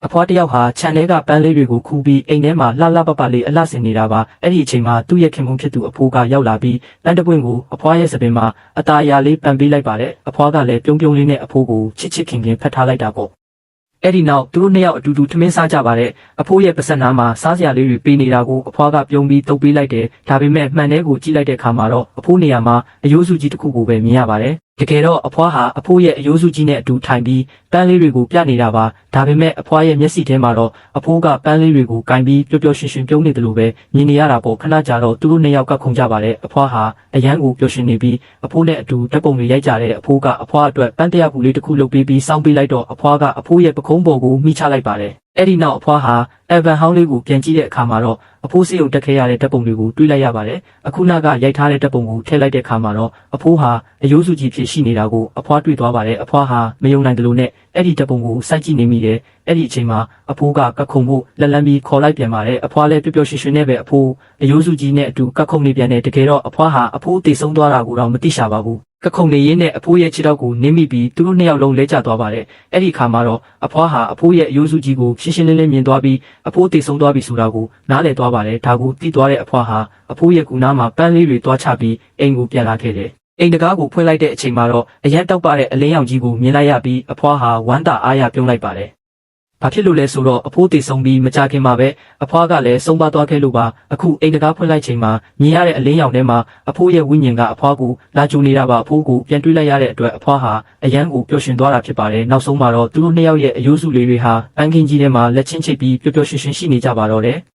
အဖွားတယောက်ဟာခြံထဲကပန်းလေးတွေကိုခူးပြီးအိမ်ထဲမှာလှပလေးအလှဆင်နေတာပါအဲ့ဒီအချိန်မှာသူ့ရဲ့ခင်ပွန်းဖြစ်သူအဖိုးကရောက်လာပြီးပန်းတပွင့်ကိုအဖွားရဲ့စပင်မှာအตาအရာလေးပန်ပေးလိုက်ပါတယ်အဖွားကလည်းပြုံးလေးနဲ့အဖိုးကိုချစ်ခင်ဖက်ထားလိုက်တာပေါ့အဲ့ဒီနောက်သူတို့နှစ်ယောက်အတူတူထမင်းစားကြပါတယ်အဖိုးရဲ့ပါးစပ်နားမှာစားစရာလေးတွေပေးနေတာကိုအဖွားကပြုံးပြီးတုပ်ပေးလိုက်တယ်ဒါပေမဲ့မှန်တဲ့ကိုကြည့်လိုက်တဲ့အခါမှာတော့အဖိုးနေရာမှာအယိုးစုကြီးတစ်ခုကိုပဲမြင်ရပါတယ်တကယ်တော့အဖွားဟာအဖိုးရဲ့အယိုးစုကြီးနဲ့အတူထိုင်ပြီးပန်းလေးတွေကိုပြနေတာပါဒါပေမဲ့အဖွားရဲ့မျက်စိထဲမှာတော့အဖိုးကပန်းလေးတွေကိုကင်ပြီးပျော်ရွှင်ပြုံးနေတယ်လို့ပဲမြင်နေရတာပေါ့ခဏကြာတော့သူတို့နှစ်ယောက်ကခုန်ကြပါတယ်အဖွားဟာအရန်ကိုပျော်ရွှင်နေပြီးအဖိုးနဲ့အတူဓာတ်ပုံတွေရိုက်ကြတဲ့အဖိုးကအဖွားအတွက်ပန်းတရပူလေးတစ်ခုလုပ်ပေးပြီးစောင်းပေးလိုက်တော့အဖွားကအဖိုးရဲ့ပခုံးပေါ်ကိုမိချလိုက်ပါတယ်အဲ့ဒီနောက်အဖွားဟာအဗန်ဟောင်းလေးကိုပြန်ကြည့်တဲ့အခါမှာတော့အဖိုးစေုံတက်ခဲ့ရတဲ့ဓာတ်ပုံတွေကိုတွေးလိုက်ရပါတယ်အခုနကရိုက်ထားတဲ့ဓာတ်ပုံကိုထည့်လိုက်တဲ့အခါမှာတော့အဖိုးဟာအယိုးစုကြီးဖြစ်ရှိနေတာကိုအဖွားတွေ့သွားပါတယ်အဖွားဟာမယုံနိုင်တယ်လို့နဲ့အဲ့ဒီဓာတ်ပုံကိုစိုက်ကြည့်နေမိတယ်အဲ့ဒီအချိန်မှာအဖိုးကကခုံဖို့လက်လန်းပြီးခေါ်လိုက်ပြန်ပါတယ်အဖွားလည်းပျော်ရွှင်နဲ့ပဲအဖိုးအယိုးစုကြီးနဲ့အတူကခုံနေပြန်တယ်တကယ်တော့အဖွားဟာအဖိုးတည်ဆုံးသွားတာကိုတော့မသိရှာပါဘူးကခုံနေရင်းနဲ့အဖိုးရဲ့ခြေထောက်ကိုနင်းမိပြီးသူတို့နှစ်ယောက်လုံးလဲကျသွားပါတယ်အဲ့ဒီအခါမှာတော့အဖွားဟာအဖိုးရဲ့အယိုးစုကြီးကိုရှင်းလင်းမြင်သွားပြီးအဖိုးတည်ဆုံးသွားပြီဆိုတာကိုနားလည်သွားပါတယ်ဒါကိုသိသွားတဲ့အဖွားဟာအဖိုးရဲ့ကူနားမှာပန်းလေးတွေသွားချပြီးအိမ်ကိုပြန်လာခဲ့တယ်အိမ်တကားကိုဖွင့်လိုက်တဲ့အချိန်မှာတော့အရန်တောက်ပတဲ့အလင်းရောင်ကြီးကိုမြင်လိုက်ရပြီးအဖွားဟာဝမ်းသာအားရပြုံးလိုက်ပါတယ်ဘာဖြစ်လို့လဲဆိုတော့အဖိုးတည်ဆုံးပြီးမကြခင်မှာပဲအဖွားကလည်းဆုံးပါသွားခဲ့လို့ပါအခုအိမ်တကားဖွင့်လိုက်ချိန်မှာမြင်ရတဲ့အလင်းရောင်ထဲမှာအဖိုးရဲ့ဝိညာဉ်ကအဖွားကိုလာကြိုနေတာပါအဖိုးကိုပြန်တွေးလိုက်ရတဲ့အတွက်အဖွားဟာအရန်ကိုပျော်ရွှင်သွားတာဖြစ်ပါတယ်နောက်ဆုံးမှာတော့သူတို့နှစ်ယောက်ရဲ့အယိုးစုလေးတွေဟာပန်းကင်းကြီးထဲမှာလက်ချင်းချိတ်ပြီးပျော်ရွှင်ရှိနေကြပါတော့တယ်